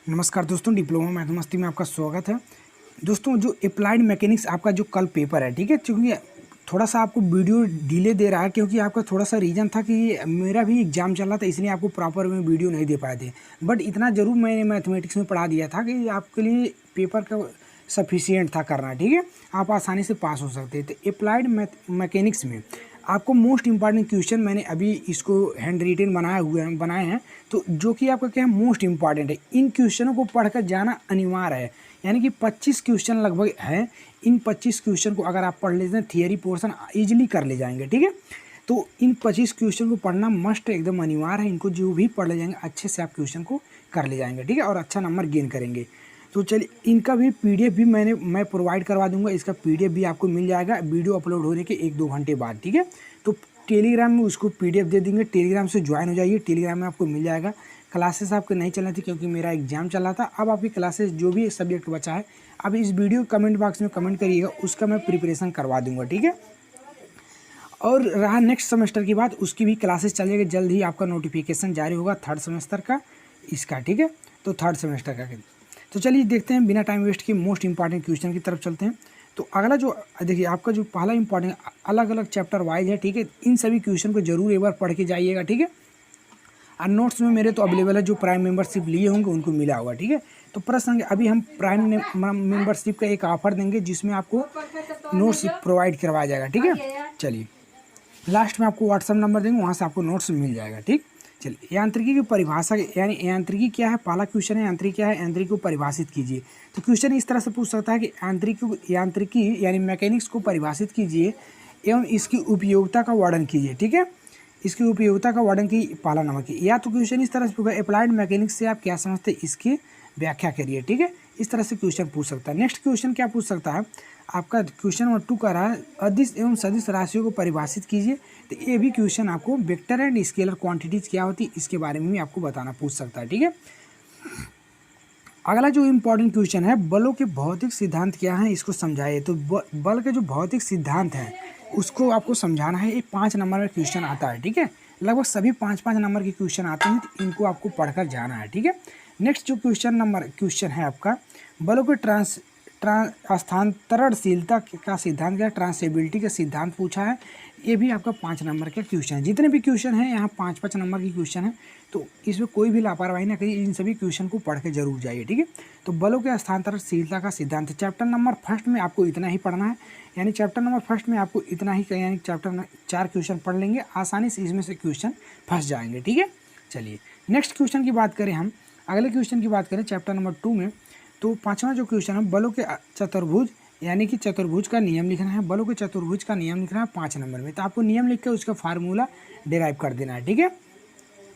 नमस्कार दोस्तों, diploma mathematics में आपका स्वागत है। दोस्तों, जो अप्लाइड मैकेनिक्स आपका जो कल पेपर है, ठीक है, क्योंकि थोड़ा सा आपको वीडियो डिले दे रहा है क्योंकि आपका थोड़ा सा रीज़न था कि मेरा भी एग्जाम चल रहा था, इसलिए आपको प्रॉपर में वीडियो नहीं दे पाए थे। बट इतना ज़रूर मैंने मैथमेटिक्स में पढ़ा दिया था कि आपके लिए पेपर का सफिशियंट था करना, ठीक है, आप आसानी से पास हो सकते थे। अप्लाइड मैकेनिक्स में आपको मोस्ट इंपॉर्टेंट क्वेश्चन मैंने अभी इसको हैंड रिटन बनाए हैं, तो जो कि आपका क्या है, मोस्ट इंपॉर्टेंट है। इन क्वेश्चनों को पढ़कर जाना अनिवार्य है, यानी कि 25 क्वेश्चन लगभग हैं। इन 25 क्वेश्चन को अगर आप पढ़ लेते हैं, थियरी पोर्शन ईजिली कर ले जाएंगे, ठीक है। तो इन 25 क्वेश्चन को पढ़ना मस्ट एकदम अनिवार्य है। इनको जो भी पढ़ ले जाएंगे अच्छे से आप क्वेश्चन को कर ले जाएंगे, ठीक है, और अच्छा नंबर गेन करेंगे। तो चलिए, इनका भी पीडीएफ भी मैं प्रोवाइड करवा दूंगा। इसका पीडीएफ भी आपको मिल जाएगा वीडियो अपलोड होने के 1-2 घंटे बाद, ठीक है। तो टेलीग्राम में उसको पीडीएफ दे देंगे, टेलीग्राम से ज्वाइन हो जाइए, टेलीग्राम में आपको मिल जाएगा। क्लासेस आपके नहीं चल रही थी क्योंकि मेरा एग्जाम चल रहा था। अब आपकी क्लासेस जो भी सब्जेक्ट बचा है, अब इस वीडियो कमेंट बॉक्स में कमेंट करिएगा, उसका मैं प्रिपरेशन करवा दूंगा, ठीक है। और रहा नेक्स्ट सेमेस्टर की बात, उसकी भी क्लासेस चलेगी। जल्द ही आपका नोटिफिकेशन जारी होगा थर्ड सेमेस्टर का इसका, ठीक है। तो थर्ड सेमेस्टर का तो चलिए देखते हैं, बिना टाइम वेस्ट किए मोस्ट इंपॉर्टेंट क्वेश्चन की तरफ चलते हैं। तो अगला जो देखिए, आपका जो पहला इंपॉर्टेंट अलग अलग चैप्टर वाइज है, ठीक है। इन सभी क्वेश्चन को जरूर एक बार पढ़ के जाइएगा, ठीक है। और नोट्स में मेरे तो अवेलेबल है, जो प्राइम मेंबरशिप लिए होंगे उनको मिला होगा, ठीक है। तो प्रश्न अभी हम प्राइम मेंबरशिप का एक ऑफर देंगे जिसमें आपको नोट्स प्रोवाइड करवाया जाएगा, ठीक है। चलिए, लास्ट में आपको व्हाट्सअप नंबर देंगे, वहाँ से आपको नोट्स मिल जाएगा, ठीक। चलिए, यांत्रिकी की परिभाषा, यानी यांत्रिकी क्या है, पहला क्वेश्चन है यांत्रिकी क्या है, यांत्रिकी को परिभाषित कीजिए। तो क्वेश्चन इस तरह से पूछ सकता है कि यांत्रिकी यानी मैकेनिक्स को परिभाषित कीजिए एवं इसकी उपयोगिता का वर्णन कीजिए, ठीक है। इसकी उपयोगिता का वर्णन की पहला नंबर की, या तो क्वेश्चन इस तरह से पूछा, अप्लाइड मैकेनिक्स से आप क्या समझते हैं, इसकी व्याख्या करिए, ठीक है। इस तरह से क्वेश्चन पूछ सकता है। नेक्स्ट क्वेश्चन क्या पूछ सकता है, आपका क्वेश्चन नंबर 2 का रहा है, अदिश एवं सदिश राशियों को परिभाषित कीजिए। तो ये भी क्वेश्चन आपको वेक्टर एंड स्केलर क्वांटिटीज क्या होती है इसके बारे में भी आपको बताना पूछ सकता है, ठीक है। अगला जो इम्पोर्टेंट क्वेश्चन है, बलों के भौतिक सिद्धांत क्या हैं, इसको समझाइए। तो बल के जो भौतिक सिद्धांत हैं उसको आपको समझाना है। ये 5 नंबर में क्वेश्चन आता है, ठीक है। लगभग सभी 5-5 नंबर के क्वेश्चन आते हैं, तो इनको आपको पढ़कर जाना है, ठीक है। नेक्स्ट जो क्वेश्चन है आपका, बलों के स्थानांतरणशीलता का सिद्धांत क्या, ट्रांसएबिलिटी का सिद्धांत पूछा है। ये भी आपका 5 नंबर का क्वेश्चन है। जितने भी क्वेश्चन हैं यहाँ 5-5 नंबर की क्वेश्चन है, तो इसमें कोई भी लापरवाही ना करिए, इन सभी क्वेश्चन को पढ़ के जरूर जाइए, ठीक है। तो बलों के स्थानांतरणशीलता का सिद्धांत चैप्टर नंबर फर्स्ट में आपको इतना ही पढ़ना है, यानी चैप्टर नंबर फर्स्ट में आपको इतना ही, यानी चैप्टर में 4 क्वेश्चन पढ़ लेंगे, आसानी से इसमें से क्वेश्चन फंस जाएंगे, ठीक है। चलिए, नेक्स्ट क्वेश्चन की बात करें, हम अगले क्वेश्चन की बात करें चैप्टर नंबर 2 में। तो 5वां जो क्वेश्चन है, बलों के चतुर्भुज, यानी कि चतुर्भुज का नियम लिखना है। बलों के चतुर्भुज का नियम लिखना है 5 नंबर में। तो आपको नियम लिख के उसका फार्मूला डिराइव कर देना है, ठीक है।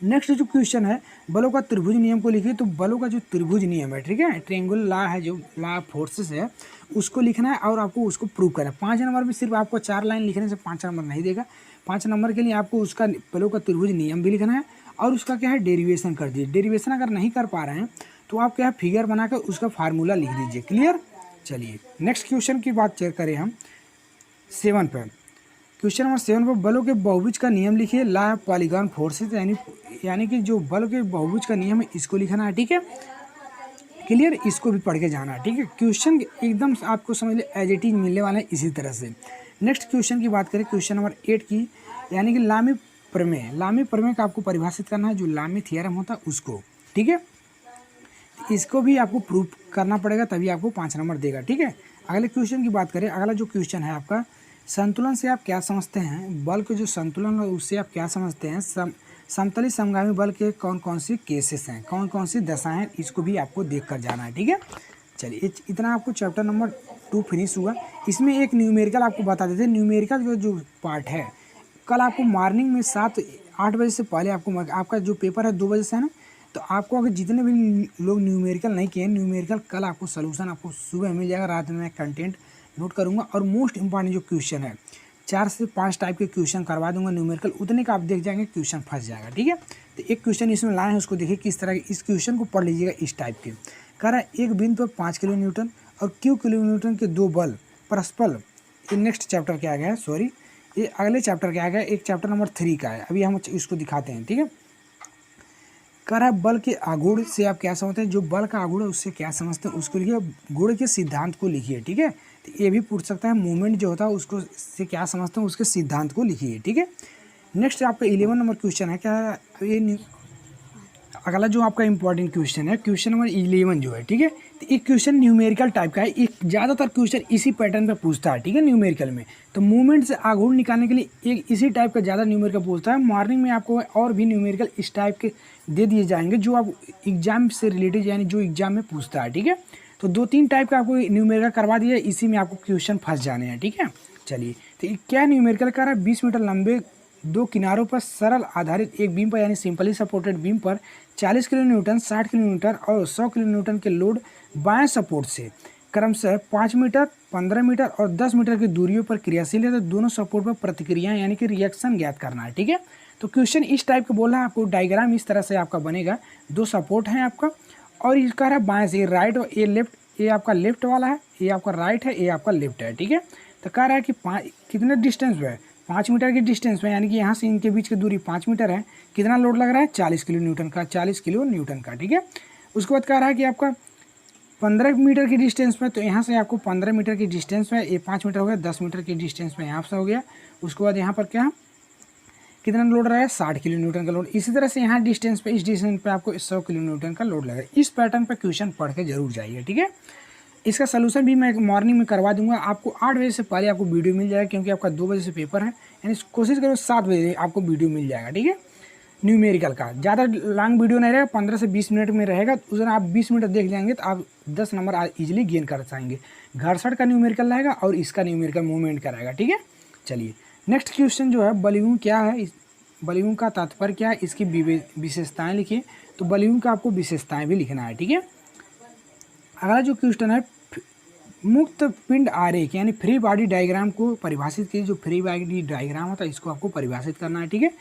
नेक्स्ट जो क्वेश्चन है, बलों का त्रिभुज नियम को लिखिए। तो बलों का जो त्रिभुज नियम है, ठीक है, ट्रायंगुलर लॉ है, जो लॉ ऑफ फोर्सेस है, उसको लिखना है और आपको उसको प्रूव करना है। 5 नंबर में सिर्फ आपको 4 लाइन लिखने से 5 नंबर नहीं देगा। 5 नंबर के लिए आपको उसका बलों का त्रिभुज नियम भी लिखना है और उसका क्या है, डेरिवेशन कर दीजिए। डेरिवेशन अगर नहीं कर पा रहे हैं तो आप क्या है, फिगर बनाकर उसका फार्मूला लिख दीजिए। क्लियर। चलिए, नेक्स्ट क्वेश्चन की बात करें हम 7 पर। क्वेश्चन नंबर 7 पर, बलों के बहुभुज का नियम लिखिए, लॉ ऑफ पॉलीगॉन फोर्सेस, यानी कि जो बलों के बहुभुज का नियम है इसको लिखना है, ठीक है। क्लियर, इसको भी पढ़ के जाना है, ठीक है। क्वेश्चन एकदम आपको समझ ले एज इट इज मिलने वाला है इसी तरह से। नेक्स्ट क्वेश्चन की बात करें, क्वेश्चन नंबर 8 की, यानी कि लामी प्रमेय का आपको परिभाषित करना है, जो लामी थ्योरम होता है उसको, ठीक है। इसको भी आपको प्रूव करना पड़ेगा, तभी आपको 5 नंबर देगा, ठीक है। अगले क्वेश्चन की बात करें, अगला जो क्वेश्चन है आपका, संतुलन से आप क्या समझते हैं, बल के जो संतुलन है उससे आप क्या समझते हैं, समतली समगामी बल के कौन कौन सी केसेस हैं, कौन कौन सी दशाएं हैं, इसको भी आपको देख कर जाना है, ठीक है। चलिए, इतना आपको चैप्टर नंबर 2 फिनिश हुआ। इसमें एक न्यूमेरिकल आपको बता देते हैं। न्यूमेरिकल जो पार्ट है, कल आपको मॉर्निंग में 7-8 बजे से पहले आपका जो पेपर है 2 बजे से है ना, तो आपको अगर जितने भी लोग न्यूमेरिकल नहीं किए, न्यूमेरिकल कल आपको सोल्यूशन आपको सुबह मिल जाएगा, रात में मैं कंटेंट नोट करूंगा और मोस्ट इंपॉर्टेंट जो क्वेश्चन है 4 से 5 टाइप के क्वेश्चन करवा दूंगा न्यूमेरिकल, उतने का आप देख जाएंगे, क्वेश्चन फंस जाएगा, ठीक है। तो एक क्वेश्चन इसमें लाए हैं, उसको देखिए किस तरह के, इस क्वेश्चन को पढ़ लीजिएगा। इस टाइप के कह रहा है, एक बिंदु पर 5 किलो न्यूटन और Q किलो न्यूटन के 2 बल परस्पर, ये नेक्स्ट चैप्टर के आ गया है, सॉरी ये अगले चैप्टर के आ गया, एक चैप्टर नंबर 3 का है, अभी हम इसको दिखाते हैं, ठीक है। कह रहा है बल के आघूर्ण से आप क्या समझते हैं, जो बल का आघूर्ण है उससे क्या समझते हैं उसको लिखिए, गुण के सिद्धांत को लिखिए। ठीक है, तो ये भी पूछ सकता है, मूवमेंट जो होता है उसको से क्या समझते हैं उसके सिद्धांत को लिखिए। ठीक है, नेक्स्ट आपका 11 नंबर क्वेश्चन है, क्या ये अगला जो आपका इंपॉर्टेंट क्वेश्चन है, क्वेश्चन नंबर 11 जो है। ठीक है, तो एक क्वेश्चन न्यूमेरिकल टाइप का है, एक ज़्यादातर क्वेश्चन इसी पैटर्न पे पूछता है। ठीक है, न्यूमेरिकल में तो मूवमेंट से आघूर्ण निकालने के लिए एक इसी टाइप का ज़्यादा न्यूमेरिकल पूछता है। मॉर्निंग में आपको और भी न्यूमेरिकल इस टाइप के दे दिए जाएंगे जो आप एग्जाम से रिलेटेड यानी जो एग्जाम में पूछता है। ठीक है, तो 2-3 टाइप का आपको न्यूमेरिकल करवा दिया, इसी में आपको क्वेश्चन फंस जाने हैं। ठीक है, चलिए, तो क्या न्यूमेरिकल कर रहा है, 20 मीटर लंबे 2 किनारों पर सरल आधारित एक बीम पर यानी सिंपली सपोर्टेड बीम पर 40 किलो न्यूटन, 60 किलो न्यूटन और 100 किलो न्यूटन के लोड बाएं सपोर्ट से क्रमशः 5 मीटर, 15 मीटर और 10 मीटर की दूरियों पर क्रियाशील है, तो दोनों सपोर्ट पर प्रतिक्रियाएं यानी कि रिएक्शन ज्ञात करना है। ठीक है, तो क्वेश्चन इस टाइप का बोला है आपको, डायग्राम इस तरह से आपका बनेगा, 2 सपोर्ट है आपका और इसका है बाएं से, राइट और ये लेफ्ट, ये आपका लेफ्ट वाला है, ये आपका राइट है, ये आपका लेफ्ट है। ठीक है, तो कह रहा है कि कितने डिस्टेंस पे है, 5 मीटर की डिस्टेंस में, यानी कि यहाँ से इनके बीच की दूरी 5 मीटर है, कितना लोड लग रहा है 40 किलो न्यूटन का, 40 किलो न्यूटन का। ठीक है, उसके बाद कह रहा है कि आपका 15 मीटर की डिस्टेंस में, तो यहाँ से आपको 15 मीटर की डिस्टेंस में, ये 5 मीटर हो गया, 10 मीटर की डिस्टेंस में यहाँ से हो गया। उसके बाद यहाँ पर क्या कितना लोड रहा है 60 किलो न्यूटन का लोड। इसी तरह से यहाँ डिस्टेंस पे, इस डिस्टेंस पे आपको 100 किलो न्यूटन का लोड लगेगा। इस पैटर्न पे क्वेश्चन पढ़ के जरूर जाइए। ठीक है, इसका सलूशन भी मैं मॉर्निंग में करवा दूंगा, आपको 8 बजे से पहले आपको वीडियो मिल जाएगा, क्योंकि आपका 2 बजे से पेपर है, यानी कोशिश करो 7 बजे आपको वीडियो मिल जाएगा। ठीक है, न्यूमेरिकल का ज़्यादा लॉन्ग वीडियो नहीं रहेगा, 15 से 20 मिनट में रहेगा। उस दिन आप 20 मिनट देख जाएंगे तो आप 10 नंबर इजीली गेन कर पाएंगे। घर्षण का न्यूमेरिकल रहेगा और इसका न्यूमेरिकल मूवमेंट का रहेगा। ठीक है, चलिए नेक्स्ट क्वेश्चन जो है, बलून क्या है, बलून का तात्पर्य क्या है, इसकी विशेषताएं लिखिए। तो बलून का आपको विशेषताएं भी लिखना है। ठीक है, अगला जो क्वेश्चन है, मुक्त पिंड आरेख यानी फ्री बॉडी डायग्राम को परिभाषित कीजिए। जो फ्री बॉडी डायग्राम होता है इसको आपको परिभाषित करना है। ठीक है,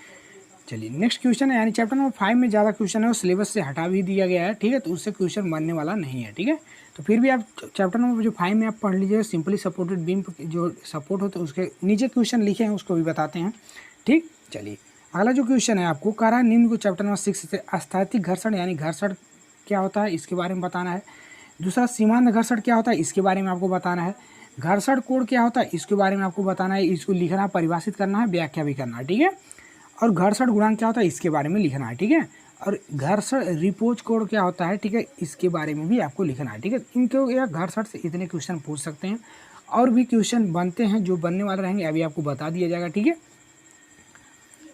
चलिए नेक्स्ट क्वेश्चन है, यानी चैप्टर नंबर 5 में ज़्यादा क्वेश्चन है वो सिलेबस से हटा भी दिया गया है। ठीक है, तो उससे क्वेश्चन बनने वाला नहीं है। ठीक है, तो फिर भी आप चैप्टर नंबर जो 5 में आप पढ़ लीजिए, सिंपली सपोर्टेड बीम जो सपोर्ट होता है उसके नीचे क्वेश्चन लिखे हैं उसको भी बताते हैं। ठीक, चलिए अगला जो क्वेश्चन है आपको कह रहा है, निम्न को चैप्टर नंबर 6 से स्थैतिक घर्षण यानी घर्षण क्या होता है इसके बारे में बताना है। दूसरा सीमांत घर्षण क्या होता है इसके बारे में आपको बताना है। घर्षण कोण क्या होता है इसके बारे में आपको बताना है, इसको लिखना, परिभाषित करना है, व्याख्या भी करना है। ठीक है, और घर्षण गुणांक क्या होता है इसके बारे में लिखना है। ठीक है, और घर्षण रिपोज कोण क्या होता है, ठीक है, इसके बारे में भी आपको लिखना है। ठीक है, इनको या घर्षण से इतने क्वेश्चन पूछ सकते हैं, और भी क्वेश्चन बनते हैं जो बनने वाले रहेंगे, अभी आपको बता दिया जाएगा। ठीक है,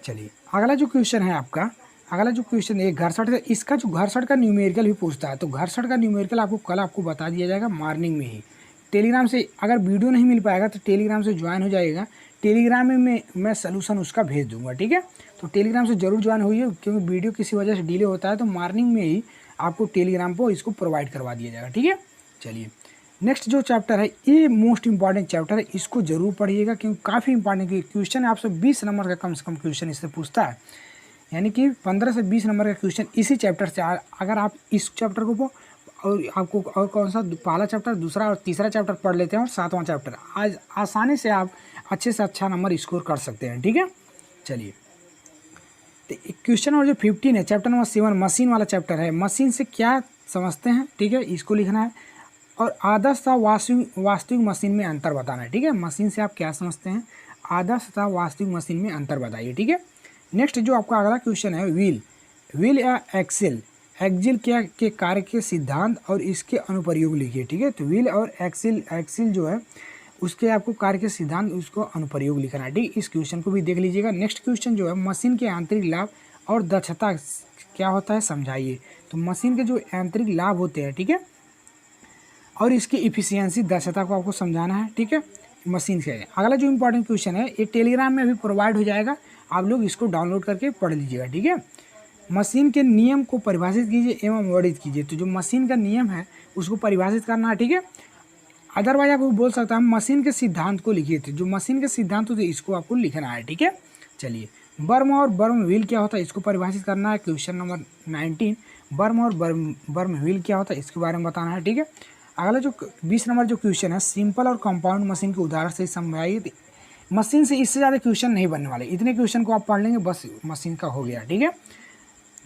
चलिए अगला जो क्वेश्चन है आपका, अगला जो क्वेश्चन है घर्षण है, इसका जो घर्षण का न्यूमेरिकल भी पूछता है, तो घर्षण का न्यूमेरिकल आपको कल आपको बता दिया जाएगा मॉर्निंग में ही। टेलीग्राम से अगर वीडियो नहीं मिल पाएगा तो टेलीग्राम से ज्वाइन हो जाएगा, टेलीग्राम में मैं सलूशन उसका भेज दूंगा। ठीक है, तो टेलीग्राम से जरूर ज्वाइन होइए, क्योंकि वीडियो किसी वजह से डिले होता है तो मॉर्निंग में ही आपको टेलीग्राम पर इसको प्रोवाइड करवा दिया जाएगा। ठीक है, चलिए नेक्स्ट जो चैप्टर है ये मोस्ट इंपॉर्टेंट चैप्टर है, इसको जरूर पढ़िएगा क्योंकि काफ़ी इंपॉर्टेंट क्वेश्चन है, आपसे 20 नंबर का कम से कम क्वेश्चन इससे पूछता है, यानी कि 15 से 20 नंबर का क्वेश्चन इसी चैप्टर से। अगर आप इस चैप्टर को और आपको और कौन सा पहला चैप्टर, दूसरा और तीसरा चैप्टर पढ़ लेते हैं और 7वां चैप्टर, आज आसानी से आप अच्छे से अच्छा नंबर स्कोर कर सकते हैं। ठीक है, चलिए तो क्वेश्चन नंबर जो 15 है, चैप्टर नंबर 7 मशीन वाला चैप्टर है। मशीन से क्या समझते हैं, ठीक है, इसको लिखना है, और आदर्श तथा वास्तविक मशीन में अंतर बताना है। ठीक है, मशीन से आप क्या समझते हैं, आदर्श तथा वास्तविक मशीन में अंतर बताइए। ठीक है, नेक्स्ट जो आपका अगला क्वेश्चन है, व्हील या एक्सेल क्या के कार्य के सिद्धांत और इसके अनुप्रयोग लिखिए। ठीक है, तो व्हील और एक्सेल जो है उसके आपको कार्य के सिद्धांत उसको अनुप्रयोग लिखना है। ठीक, इस क्वेश्चन को भी देख लीजिएगा। नेक्स्ट क्वेश्चन जो है, मशीन के आंतरिक लाभ और दक्षता क्या होता है समझाइए। तो मशीन के जो आंतरिक लाभ होते हैं, ठीक है, और इसकी इफिशियंसी दक्षता को आपको समझाना है। ठीक है, मशीन से अगला जो इंपॉर्टेंट क्वेश्चन है ये टेलीग्राम में अभी प्रोवाइड हो जाएगा, आप लोग इसको डाउनलोड करके पढ़ लीजिएगा। ठीक है, मशीन के नियम को परिभाषित कीजिए एवं वर्णित कीजिए। तो जो मशीन का नियम है उसको परिभाषित करना है। ठीक है, अदरवाइज आपको बोल सकता है मशीन के सिद्धांत को लिखिए, थे जो मशीन के सिद्धांत होते इसको आपको लिखना है। ठीक है, चलिए बर्म और बर्म व्हील क्या होता है इसको परिभाषित करना है। क्वेश्चन नंबर 19 बर्म और बर्म व्हील क्या होता है इसके बारे में बताना है। ठीक है, अगला जो 20 नंबर जो क्वेश्चन है, सिंपल और कंपाउंड मशीन के उदाहरण से समझाइए। मशीन से इससे ज़्यादा क्वेश्चन नहीं बनने वाले, इतने क्वेश्चन को आप पढ़ लेंगे बस मशीन का हो गया। ठीक है,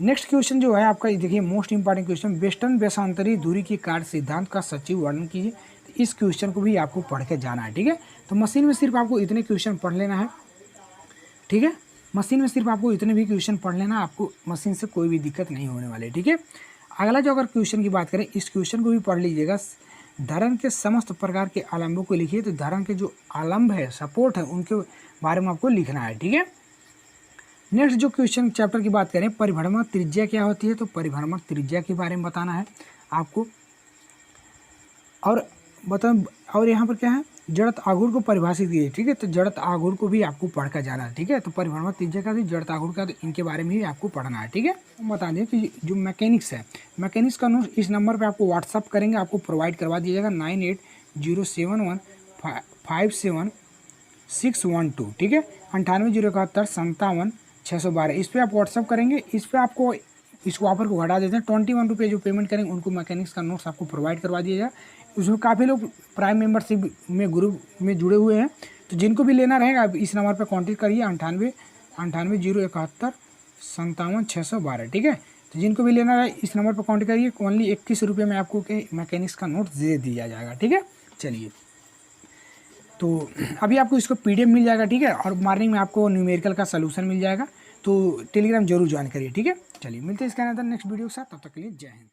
नेक्स्ट क्वेश्चन जो है आपका, देखिए मोस्ट इंपॉर्टेंट क्वेश्चन, वेस्टर्न वेशांतरी दूरी के कार्य सिद्धांत का सचिव वर्णन कीजिए। तो इस क्वेश्चन को भी आपको पढ़ के जाना है, ठीक है। तो मशीन में सिर्फ आपको इतने क्वेश्चन पढ़ लेना है, ठीक है। मशीन में सिर्फ आपको इतने भी क्वेश्चन पढ़ लेना, आपको मशीन से कोई भी दिक्कत नहीं होने वाली, ठीक है। अगला जो अगर क्वेश्चन की बात करें, इस क्वेश्चन को भी पढ़ लीजिएगा। धरण के समस्त प्रकार के आलम्बों को लिखिए। तो धरण के जो आलम्ब है, सपोर्ट है, उनके बारे में आपको लिखना है, ठीक है। नेक्स्ट जो क्वेश्चन चैप्टर की बात करें, परिभ्रमण त्रिज्या क्या होती है। तो परिभ्रमण त्रिज्या के बारे में बताना है आपको। और यहाँ पर क्या है, जड़त आघूर्ण को परिभाषित कीजिए, ठीक है। तो जड़त आघूर्ण को भी आपको पढ़ कर जाना है, ठीक है। तो परिभ्रमण त्रिज्या का, जड़त आघूर्ण का, तो इनके बारे में भी आपको पढ़ना है, ठीक है। बता दें कि जो मैकेनिक्स है, मैकेनिक्स का नोट इस नंबर पे आपको व्हाट्सअप करेंगे, आपको प्रोवाइड करवा दिया जाएगा 9807155612, ठीक है। 9801575612, इस पर आप व्हाट्सअप करेंगे। इस पर आपको इस ऑफर को हटा देते हैं। 21 रुपये जो पेमेंट करेंगे उनको मैकेनिक्स का नोट्स आपको प्रोवाइड करवा दिया जाएगा। उसमें काफ़ी लोग प्राइम मेंबरशिप में ग्रुप में जुड़े हुए हैं। तो जिनको भी लेना रहेगा आप इस नंबर पर कांटेक्ट करिए, 9801575612, ठीक है। तो जिनको भी लेना रहे इस नंबर पर कांटेक्ट करिए। ओनली 21 रुपये में आपको मैकेनिक्स का नोट दे दिया जाएगा, ठीक है। चलिए, तो अभी आपको इसको PDF मिल जाएगा, ठीक है। और मॉर्निंग में आपको न्यूमेरिकल का सलूशन मिल जाएगा। तो टेलीग्राम जरूर ज्वाइन करिए, ठीक है। चलिए, मिलते हैं इसके अंदर नेक्स्ट वीडियो के साथ। तब तक के लिए जय हिंद।